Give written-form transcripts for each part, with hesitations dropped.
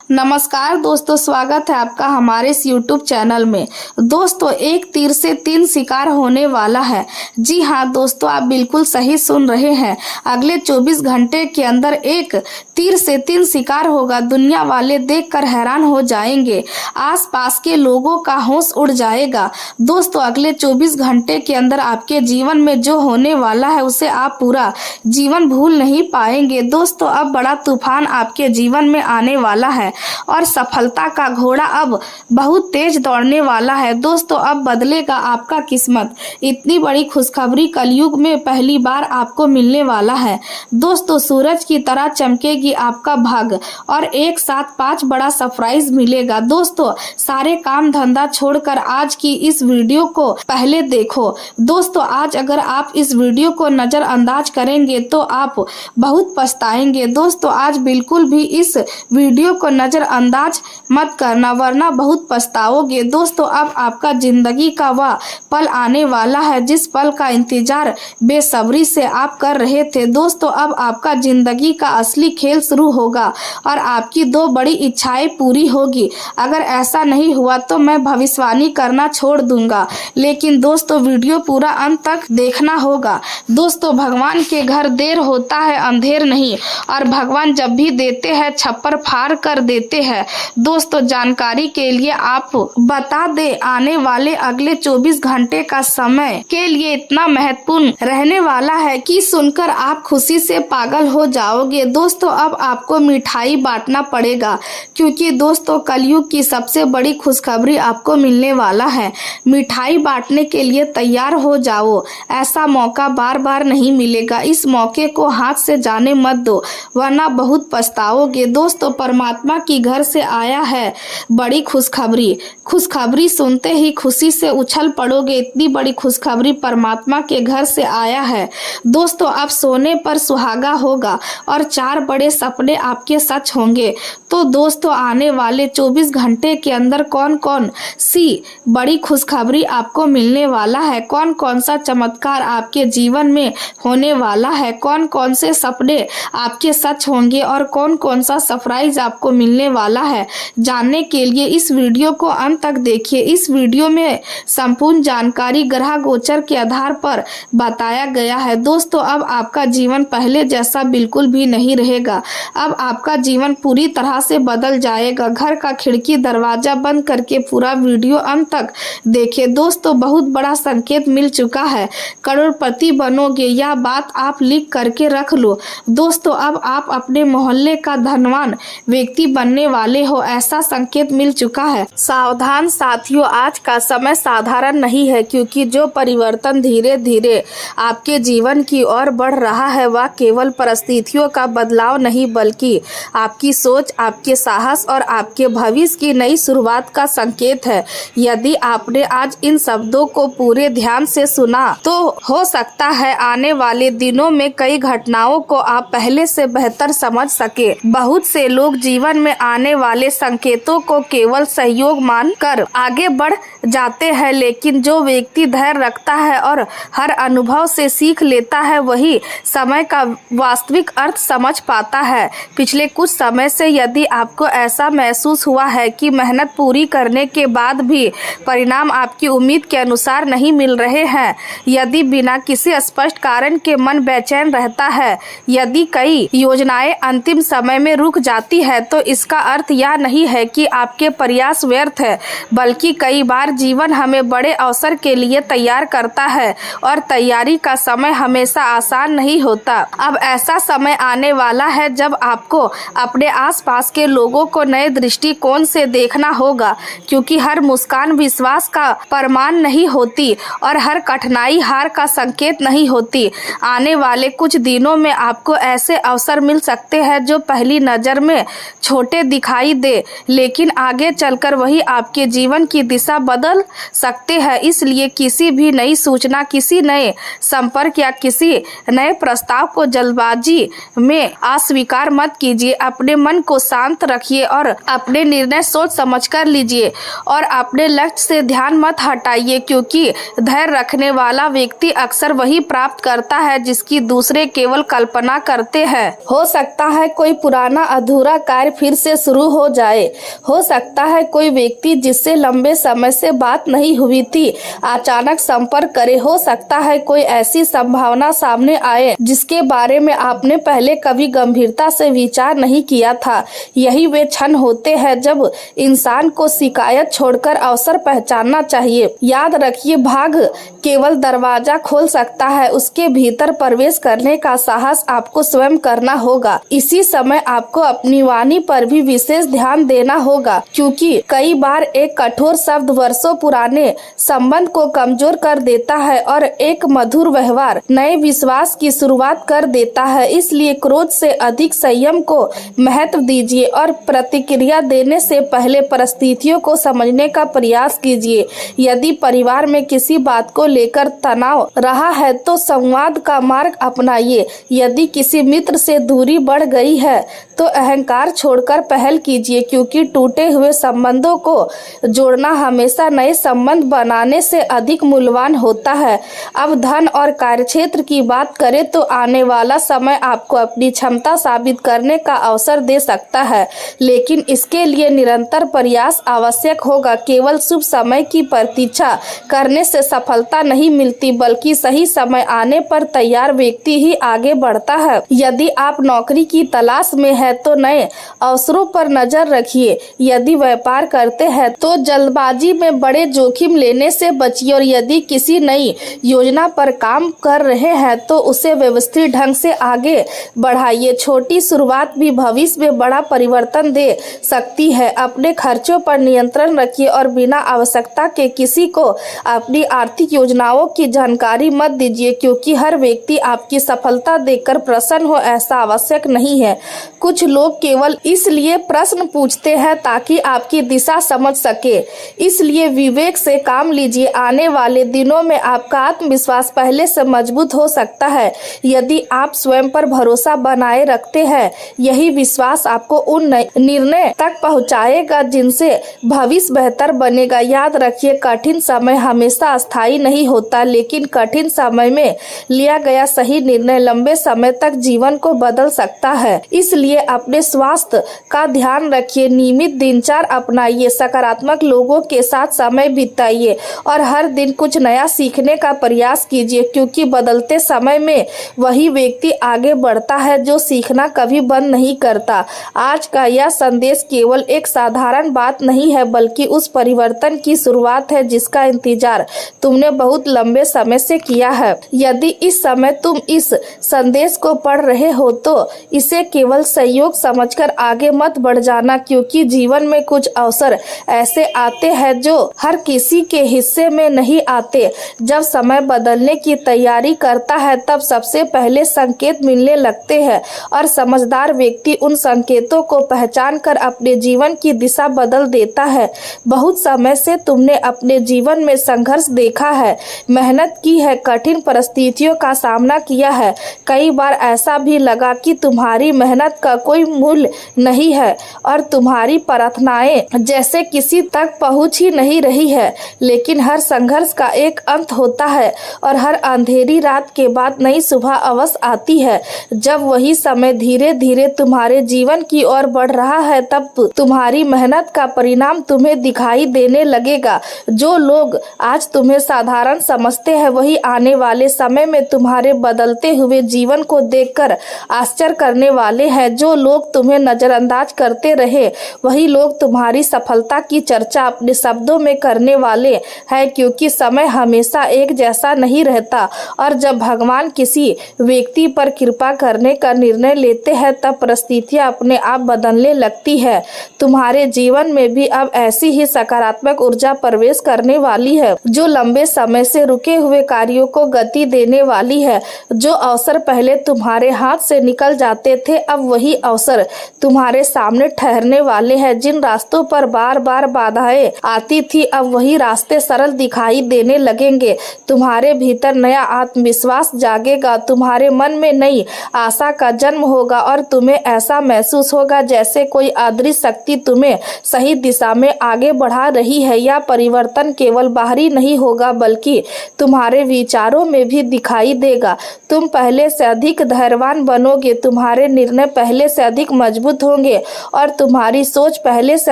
नमस्कार दोस्तों, स्वागत है आपका हमारे इस YouTube चैनल में। दोस्तों, एक तीर से 3 शिकार होने वाला है। जी हाँ दोस्तों, आप बिल्कुल सही सुन रहे हैं। अगले 24 घंटे के अंदर एक तीर से 3 शिकार होगा। दुनिया वाले देखकर हैरान हो जाएंगे, आसपास के लोगों का होश उड़ जाएगा। दोस्तों, अगले 24 घंटे के अंदर आपके जीवन में जो होने वाला है उसे आप पूरा जीवन भूल नहीं पाएंगे। दोस्तों, अब बड़ा तूफान आपके जीवन में आने वाला है और सफलता का घोड़ा अब बहुत तेज दौड़ने वाला है। दोस्तों, अब बदलेगा आपका किस्मत। इतनी बड़ी खुशखबरी कलयुग में पहली बार आपको मिलने वाला है। दोस्तों, सूरज की तरह चमकेगी आपका भाग्य और एक साथ 5 बड़ा सरप्राइज मिलेगा। दोस्तों, सारे काम धंधा छोड़कर आज की इस वीडियो को पहले देखो। दोस्तों, आज अगर आप इस वीडियो को नजरअंदाज करेंगे तो आप बहुत पछताएंगे। दोस्तों, आज बिल्कुल भी इस वीडियो को नजरअंदाज मत करना, वरना बहुत पछताओगे। दोस्तों, अब आपका जिंदगी का वह पल आने वाला है जिस पल का इंतजार बेसब्री से आप कर रहे थे। दोस्तों, अब आपका जिंदगी का असली खेल शुरू होगा और आपकी 2 बड़ी इच्छाएं पूरी होगी। अगर ऐसा नहीं हुआ तो मैं भविष्यवाणी करना छोड़ दूंगा, लेकिन दोस्तों वीडियो पूरा अंत तक देखना होगा। दोस्तों, भगवान के घर देर होता है अंधेर नहीं, और भगवान जब भी देते हैं छप्पर फाड़ कर देते हैं। दोस्तों, जानकारी के लिए आप बता दे, आने वाले अगले 24 घंटे का समय के लिए इतना महत्वपूर्ण रहने वाला है कि सुनकर आप खुशी से पागल हो जाओगे। दोस्तों, अब आपको मिठाई बांटना पड़ेगा, क्योंकि दोस्तों कलयुग की सबसे बड़ी खुशखबरी आपको मिलने वाला है। मिठाई बांटने के लिए तैयार हो जाओ। ऐसा मौका बार बार नहीं मिलेगा। इस मौके को हाथ से जाने मत दो, वरना बहुत पछताओगे। दोस्तों, परमात्मा की घर से आया है बड़ी खुशखबरी। खुशखबरी सुनते ही खुशी से उछल पड़ोगे। इतनी बड़ी खुशखबरी परमात्मा के घर से आया है। दोस्तों, अब सोने पर सुहागा होगा और 4 बड़े सपने आपके सच होंगे। तो दोस्तों, आने वाले 24 घंटे के अंदर कौन कौन सी बड़ी खुशखबरी आपको मिलने वाला है, कौन कौन सा चमत्कार आपके जीवन में होने वाला है, कौन कौन से सपने आपके सच होंगे और कौन कौन सा सरप्राइज आपको मिलने वाला है, जानने के लिए इस वीडियो को अंत तक देखिए। इस वीडियो में संपूर्ण जानकारी ग्रह गोचर के आधार पर बताया गया है। दोस्तों, अब आपका जीवन पहले जैसा बिल्कुल भी नहीं रहेगा। अब आपका जीवन पूरी तरह से बदल जाएगा। घर का खिड़की दरवाजा बंद करके पूरा वीडियो अंत तक देखिए। दोस्तों, बहुत बड़ा संकेत मिल चुका है। करोड़पति बनोगे, यह बात आप लिख करके रख लो। दोस्तों, अब आप अपने मोहल्ले का धनवान व्यक्ति बनने वाले हो, ऐसा संकेत मिल चुका है। सावधान साथियों, आज का समय साधारण नहीं है, क्योंकि जो परिवर्तन धीरे धीरे आपके जीवन की ओर बढ़ रहा है वह केवल परिस्थितियों का बदलाव नहीं, बल्कि आपकी सोच, आपके साहस और आपके भविष्य की नई शुरुआत का संकेत है। यदि आपने आज इन शब्दों को पूरे ध्यान से सुना तो हो सकता है आने वाले दिनों में कई घटनाओं को आप पहले से बेहतर समझ सके। बहुत से लोग जीवन में आने वाले संकेतों को केवल सहयोग मानकर आगे बढ़ जाते हैं, लेकिन जो व्यक्ति धैर्य रखता है और हर अनुभव से सीख लेता है वही समय का वास्तविक अर्थ समझ पाता है। पिछले कुछ समय से यदि आपको ऐसा महसूस हुआ है कि मेहनत पूरी करने के बाद भी परिणाम आपकी उम्मीद के अनुसार नहीं मिल रहे हैं, यदि बिना किसी स्पष्ट कारण के मन बेचैन रहता है, यदि कई योजनाएं अंतिम समय में रुक जाती है, तो इसका अर्थ यह नहीं है कि आपके प्रयास व्यर्थ है, बल्कि कई बार जीवन हमें बड़े अवसर के लिए तैयार करता है और तैयारी का समय हमेशा आसान नहीं होता। अब ऐसा समय आने वाला है जब आपको अपने आसपास के लोगों को नए दृष्टिकोण से देखना होगा, क्योंकि हर मुस्कान विश्वास का प्रमाण नहीं होती और हर कठिनाई हार का संकेत नहीं होती। आने वाले कुछ दिनों में आपको ऐसे अवसर मिल सकते हैं जो पहली नजर में छोटे दिखाई दे, लेकिन आगे चलकर वही आपके जीवन की दिशा बदल सकते हैं। इसलिए किसी भी नई सूचना, किसी नए संपर्क या किसी नए प्रस्ताव को जल्दबाजी में अस्वीकार मत कीजिए। अपने मन को शांत रखिए और अपने निर्णय सोच समझ कर लीजिए और अपने लक्ष्य से ध्यान मत हटाइए, क्योंकि धैर्य रखने वाला व्यक्ति अक्सर वही प्राप्त करता है जिसकी दूसरे केवल कल्पना करते हैं। हो सकता है कोई पुराना अधूरा कार्य फिर से शुरू हो जाए। हो सकता है कोई व्यक्ति जिससे लंबे समय से बात नहीं हुई थी अचानक संपर्क करे। हो सकता है कोई ऐसी संभावना सामने आए जिसके बारे में आपने पहले कभी गंभीरता से विचार नहीं किया था। यही वे क्षण होते हैं जब इंसान को शिकायत छोड़कर अवसर पहचानना चाहिए। याद रखिए, भाग केवल दरवाजा खोल सकता है, उसके भीतर प्रवेश करने का साहस आपको स्वयं करना होगा। इसी समय आपको अपनी वाणी पर भी विशेष ध्यान देना होगा, क्योंकि कई बार एक कठोर शब्द वर्षों पुराने संबंध को कमजोर कर देता है और एक मधुर व्यवहार नए विश्वास की शुरुआत कर देता है। इसलिए क्रोध से अधिक संयम को महत्व दीजिए और प्रतिक्रिया देने से पहले परिस्थितियों को समझने का प्रयास कीजिए। यदि परिवार में किसी बात को लेकर तनाव रहा है तो संवाद का मार्ग अपनाइए। यदि किसी मित्र से दूरी बढ़ गई है तो अहंकार छोड़कर पहल कीजिए, क्योंकि टूटे हुए संबंधों को जोड़ना हमेशा नए संबंध बनाने से अधिक मूल्यवान होता है। अब धन और कार्यक्षेत्र की बात करें तो आने वाला समय आपको अपनी क्षमता साबित करने का अवसर दे सकता है, लेकिन इसके लिए निरंतर प्रयास आवश्यक होगा। केवल शुभ समय की प्रतीक्षा करने से सफलता नहीं मिलती, बल्कि सही समय आने पर तैयार व्यक्ति ही आगे बढ़ता है। यदि आप नौकरी की तलाश में है तो नए अवसरों पर नजर रखिए। यदि व्यापार करते हैं तो जल्दबाजी में बड़े जोखिम लेने से बचिए और यदि किसी नई योजना पर काम कर रहे हैं तो उसे व्यवस्थित ढंग से आगे बढ़ाइए। छोटी शुरुआत भी भविष्य में बड़ा परिवर्तन दे सकती है। अपने खर्चों पर नियंत्रण रखिए और बिना आवश्यकता के किसी को अपनी आर्थिक योजनाओं की जानकारी मत दीजिए, क्योंकि हर व्यक्ति आपकी सफलता देखकर प्रसन्न हो ऐसा आवश्यक नहीं है। कुछ लोग केवल इसलिए प्रश्न पूछते हैं ताकि आपकी दिशा समझ सके, इसलिए विवेक से काम लीजिए। आने वाले दिनों में आपका आत्मविश्वास पहले से मजबूत हो सकता है। यदि आप स्वयं पर भरोसा बनाए रखते हैं, यही विश्वास आपको उन निर्णय तक पहुंचाएगा जिनसे भविष्य बेहतर बनेगा। याद रखिए, कठिन समय हमेशा अस्थायी नहीं होता, लेकिन कठिन समय में लिया गया सही निर्णय लंबे समय तक जीवन को बदल सकता है। इसलिए अपने स्वास्थ्य का ध्यान रखिए, नियमित दिनचर्या अपनाइए, सकारात्मक लोगों के साथ समय बिताइए और हर दिन कुछ नया सीखने का प्रयास कीजिए, क्योंकि बदलते समय में वही व्यक्ति आगे बढ़ता है जो सीखना कभी बंद नहीं करता। आज का यह संदेश केवल एक साधारण बात नहीं है, बल्कि उस परिवर्तन की शुरुआत है जिसका इंतजार तुमने बहुत लंबे समय से किया है। यदि इस समय तुम इस संदेश को पढ़ रहे हो तो इसे केवल सहयोग समझकर आगे मत बढ़ जाना, क्योंकि जीवन में कुछ अवसर ऐसे आते हैं जो हर किसी के हिस्से में नहीं आते। जब समय बदलने की तैयारी करता है तब सबसे पहले संकेत मिलने लगते हैं और समझदार व्यक्ति उन संकेतों को पहचान कर अपने जीवन की दिशा बदल देता है। बहुत समय से तुमने अपने जीवन में संघर्ष देखा है, मेहनत की है, कठिन परिस्थितियों का सामना किया है। कई बार ऐसा भी लगा कि तुम्हारी मेहनत का कोई मूल्य नहीं है और तुम्हारी प्रार्थनाएं जैसे किसी तक पहुंच ही नहीं रही है। लेकिन हर संघर्ष का एक अंत होता है और हर अंधेरी रात के बाद नई सुबह अवश्य आती है। जब वही समय धीरे धीरे तुम्हारे जीवन की ओर बढ़ रहा है तब तुम्हारी मेहनत का परिणाम तुम्हें दिखाई देने लगेगा। जो लोग आज तुम्हें साधारण समझते हैं वही आने वाले समय में तुम्हारे बदलते हुए जीवन को देखकर आश्चर्य करने वाले हैं। जो लोग तुम्हें नजरअंदाज करते रहे वही लोग तुम्हारी सफलता की चर्चा अपने शब्दों में करने वाले हैं, क्योंकि समय हमेशा एक जैसा नहीं रहता और जब भगवान किसी व्यक्ति पर कृपा करने का निर्णय लेते हैं तब परिस्थितियां अपने आप बदलने लगती है। तुम्हारे जीवन में भी अब ऐसी ही सकारात्मक ऊर्जा प्रवेश करने वाली है जो लंबे समय से रुके हुए कार्यों को गति देने वाली है। जो अवसर पहले तुम्हारे हाथ से निकल जाते थे अब वही अवसर तुम्हारे सामने ठहरने वाले हैं। जिन रास्तों पर बार बार बाधाएं आती थी अब वही रास्ते सरल दिखाई देने लगेंगे। तुम्हारे भीतर नया आत्मविश्वास जागेगा, तुम्हारे मन में नई आशा का जन्म होगा और तुम्हें ऐसा महसूस होगा जैसे कोई अदृश्य शक्ति तुम्हें सही दिशा में आगे बढ़ा रही है। यह परिवर्तन केवल बाहरी नहीं होगा बल्कि तुम्हारे विचारों में भी दिखाई देगा। तुम पहले से अधिक धैर्यवान बनोगे, तुम्हारे निर्णय पहले से अधिक मजबूत होंगे होंगे और तुम्हारी सोच पहले से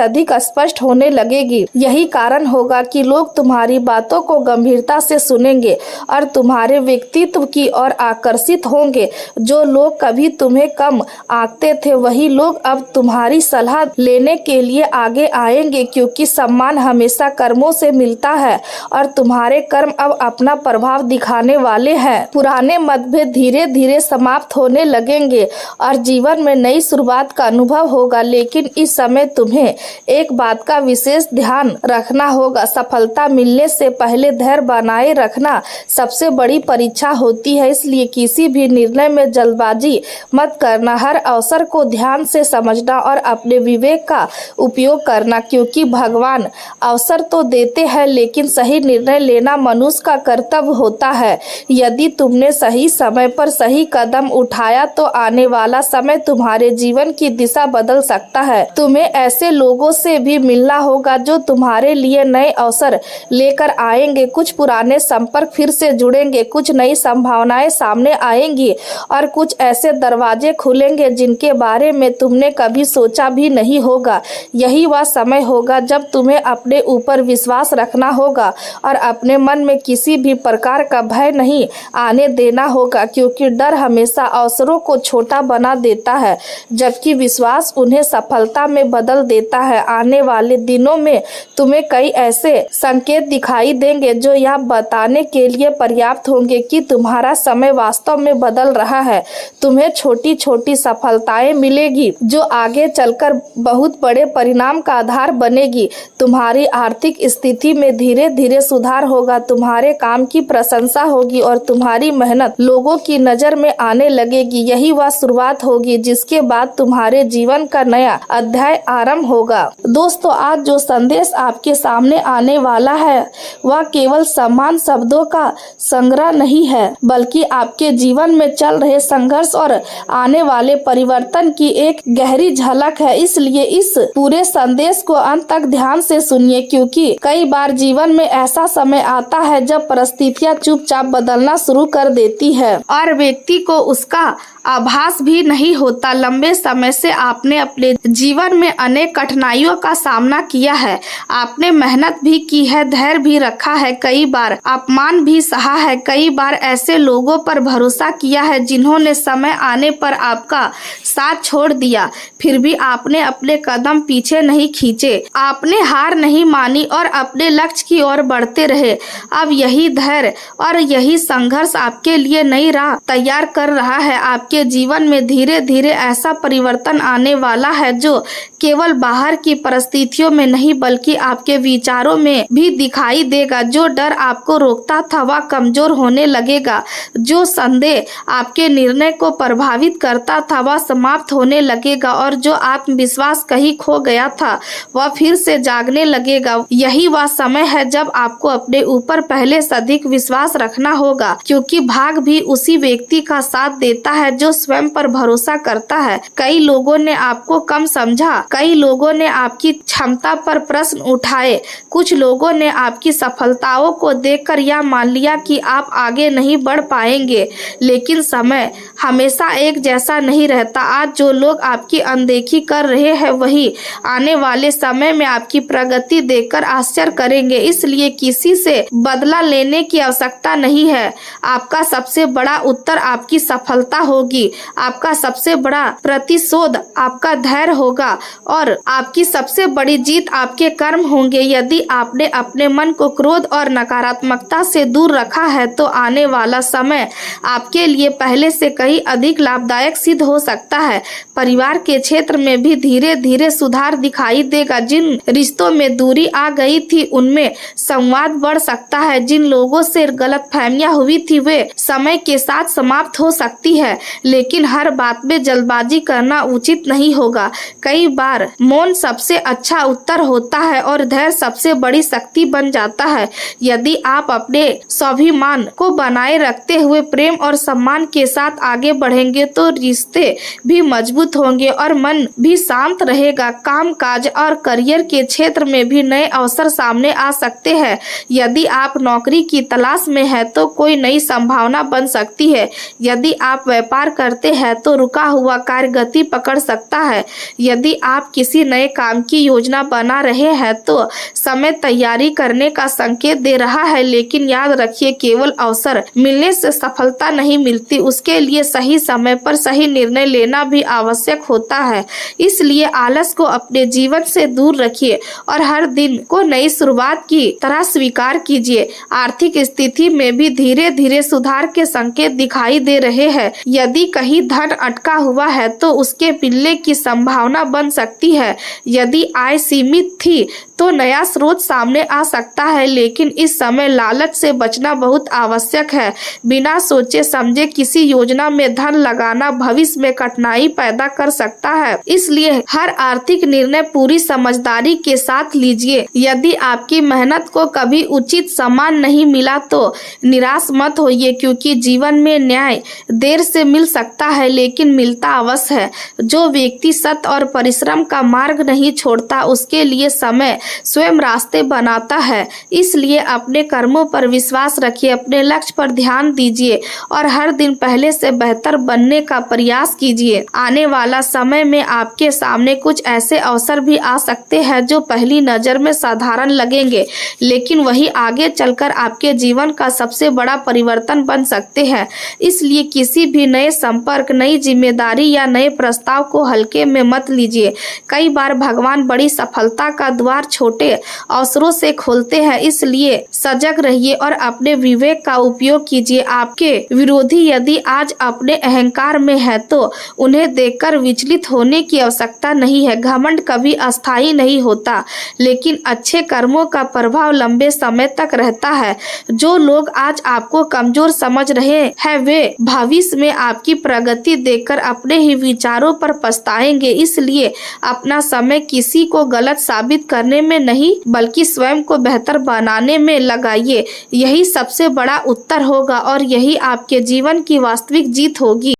अधिक स्पष्ट होने लगेगी। यही कारण होगा कि लोग तुम्हारी बातों को गंभीरता से सुनेंगे और तुम्हारे व्यक्तित्व की ओर आकर्षित होंगे। जो लोग कभी तुम्हें कम आंकते थे वही लोग अब तुम्हारी सलाह लेने के लिए आगे आएंगे, क्योंकि सम्मान हमेशा कर्मों से मिलता है और तुम्हारे कर्म अब अपना प्रभाव दिखाने वाले हैं। पुराने मतभेद धीरे धीरे समाप्त होने लगेंगे और जीवन में नई शुरुआत का अनुभव होगा। लेकिन इस समय तुम्हें एक बात का विशेष ध्यान रखना होगा। सफलता मिलने से पहले धैर्य बनाए रखना सबसे बड़ी परीक्षा होती है, इसलिए किसी भी निर्णय में जल्दबाजी मत करना। हर अवसर को ध्यान से समझना और अपने विवेक का उपयोग करना, क्योंकि भगवान अवसर तो देते हैं लेकिन सही निर्णय लेना मनुष्य का कर्तव्य होता है। यदि तुमने सही समय पर सही कदम उठाया तो आने वाला समय तुम्हारे जीवन की दिशा बदल सकता है। तुम्हें ऐसे लोगों से भी मिलना होगा जो तुम्हारे लिए नए अवसर लेकर आएंगे। कुछ पुराने संपर्क फिर से जुड़ेंगे, कुछ नई संभावनाएं सामने आएंगी और कुछ ऐसे दरवाजे खुलेंगे जिनके बारे में तुमने कभी सोचा भी नहीं होगा। यही वह समय होगा जब तुम्हें अपने ऊपर विश्वास रखना होगा और अपने मन में किसी भी प्रकार का भय नहीं आने देना होगा, क्योंकि डर हमेशा अवसरों को छोटा बना देता है जबकि विश्वास उन्हें सफलता में बदल देता है। आने वाले दिनों में तुम्हें कई ऐसे संकेत दिखाई देंगे जो यह बताने के लिए पर्याप्त होंगे कि तुम्हारा समय वास्तव में बदल रहा है। तुम्हें छोटी छोटी सफलताएं मिलेगी जो आगे चलकर बहुत बड़े परिणाम का आधार बनेगी। तुम्हारी आर्थिक स्थिति में धीरे धीरे सुधार होगा, तुम्हारे काम की प्रशंसा होगी और तुम्हारी मेहनत लोगों की नजर में आने लगेगी। यही वह शुरुआत होगी जिसके बाद तुम्हारे जीवन का नया अध्याय आरंभ होगा। दोस्तों, आज जो संदेश आपके सामने आने वाला है वह केवल समान शब्दों का संग्रह नहीं है, बल्कि आपके जीवन में चल रहे संघर्ष और आने वाले परिवर्तन की एक गहरी झलक है। इसलिए इस पूरे संदेश को अंत तक ध्यान से सुनिए, क्योंकि कई बार जीवन में ऐसा समय आता है जब परिस्थितियां चुपचाप बदलना शुरू कर देती है और व्यक्ति को उसका आभास भी नहीं होता। लंबे समय से आपने अपने जीवन में अनेक कठिनाइयों का सामना किया है, आपने मेहनत भी की है, धैर्य भी रखा है, कई बार अपमान भी सहा है, कई बार ऐसे लोगों पर भरोसा किया है जिन्होंने समय आने पर आपका साथ छोड़ दिया, फिर भी आपने अपने कदम पीछे नहीं खींचे, आपने हार नहीं मानी और अपने लक्ष्य की ओर बढ़ते रहे। अब यही धैर्य और यही संघर्ष आपके लिए नई राह तैयार कर रहा है। आपके जीवन में धीरे धीरे ऐसा परिवर्तन आने वाला है जो केवल बाहर की परिस्थितियों में नहीं बल्कि आपके विचारों में भी दिखाई देगा। जो डर आपको रोकता था वह कमजोर होने लगेगा, जो संदेह आपके निर्णय को प्रभावित करता था वह समाप्त होने लगेगा और जो आत्मविश्वास कहीं खो गया था वह फिर से जागने लगेगा। यही वह समय है जब आपको अपने ऊपर पहले से अधिक विश्वास रखना होगा, क्योंकि भाग भी उसी व्यक्ति का साथ देता है जो स्वयं पर भरोसा करता है। कई लोगों ने आपको कम समझा, कई लोगों ने आपकी क्षमता पर प्रश्न उठाए, कुछ लोगों ने आपकी सफलताओं को देखकर यह मान लिया कि आप आगे नहीं बढ़ पाएंगे। लेकिन समय हमेशा एक जैसा नहीं रहता। आज जो लोग आपकी अनदेखी कर रहे हैं वही आने वाले समय में आपकी प्रगति देखकर आश्चर्य करेंगे। इसलिए किसी से बदला लेने की आवश्यकता नहीं है। आपका सबसे बड़ा उत्तर आपकी सफलता होगी, आपका सबसे बड़ा प्रतिशोध आपका धैर्य होगा और आपकी सबसे बड़ी जीत आपके कर्म होंगे। यदि आपने अपने मन को क्रोध और नकारात्मकता से दूर रखा है तो आने वाला समय आपके लिए पहले से कहीं अधिक लाभदायक सिद्ध हो सकता है। परिवार के क्षेत्र में भी धीरे धीरे सुधार दिखाई देगा। जिन रिश्तों में दूरी आ गई थी उनमें संवाद बढ़ सकता है। जिन लोगों से गलतफहमियां हुई थी वे समय के साथ समाप्त हो सकती है, लेकिन हर बात में जल्दबाजी करना उचित नहीं होगा। कई बार मौन सबसे अच्छा उत्तर होता है और धैर्य सबसे बड़ी शक्ति बन जाता है। यदि आप अपने स्वाभिमान को बनाए रखते हुए प्रेम और सम्मान के साथ आगे बढ़ेंगे तो रिश्ते भी मजबूत होंगे और मन भी शांत रहेगा। काम काज और करियर के क्षेत्र में भी नए अवसर सामने आ सकते हैं। यदि आप नौकरी की तलाश में हैं तो कोई नई संभावना बन सकती है। यदि आप व्यापार इंतजार करते हैं तो रुका हुआ कार्य गति पकड़ सकता है। यदि आप किसी नए काम की योजना बना रहे हैं तो समय तैयारी करने का संकेत दे रहा है, लेकिन याद रखिए केवल अवसर मिलने से सफलता नहीं मिलती, उसके लिए सही समय पर सही निर्णय लेना भी आवश्यक होता है। इसलिए आलस को अपने जीवन से दूर रखिए और हर दिन को नई शुरुआत की तरह स्वीकार कीजिए। आर्थिक स्थिति में भी धीरे धीरे सुधार के संकेत दिखाई दे रहे हैं। यदि कहीं धन अटका हुआ है तो उसके मिलने की संभावना बन सकती है। यदि आय सीमित थी तो नया स्रोत सामने आ सकता है, लेकिन इस समय लालच से बचना बहुत आवश्यक है। बिना सोचे समझे किसी योजना में धन लगाना भविष्य में कठिनाई पैदा कर सकता है। इसलिए हर आर्थिक निर्णय पूरी समझदारी के साथ लीजिए। यदि आपकी मेहनत को कभी उचित सम्मान नहीं मिला तो निराश मत होइए, क्योंकि जीवन में न्याय देर से मिल सकता है लेकिन मिलता अवश्य है। जो व्यक्ति सत्य और परिश्रम का मार्ग नहीं छोड़ता उसके लिए समय स्वयं रास्ते बनाता है। इसलिए अपने कर्मों पर विश्वास रखिए, अपने लक्ष्य पर ध्यान दीजिए और हर दिन पहले से बेहतर बनने का प्रयास कीजिए। आने वाला समय में आपके सामने कुछ ऐसे अवसर भी आ सकते हैं जो पहली नजर में साधारण लगेंगे, लेकिन वही आगे चलकर आपके जीवन का सबसे बड़ा परिवर्तन बन सकते हैं। इसलिए किसी भी नए संपर्क, नई जिम्मेदारी या नए प्रस्ताव को हल्के में मत लीजिए। कई बार भगवान बड़ी सफलता का द्वार छोटे अवसरों से खोलते हैं, इसलिए सजग रहिए और अपने विवेक का उपयोग कीजिए। आपके विरोधी यदि आज अपने अहंकार में है तो उन्हें देखकर विचलित होने की आवश्यकता नहीं है। घमंड कभी अस्थायी नहीं होता, लेकिन अच्छे कर्मों का प्रभाव लंबे समय तक रहता है। जो लोग आज आपको कमजोर समझ रहे हैं वे भविष्य में आपकी प्रगति देखकर अपने ही विचारों पर पछताएंगे। इसलिए अपना समय किसी को गलत साबित करने में नहीं बल्कि स्वयं को बेहतर बनाने में लगाइए। यही सबसे बड़ा उत्तर होगा और यही आपके जीवन की वास्तविक जीत होगी।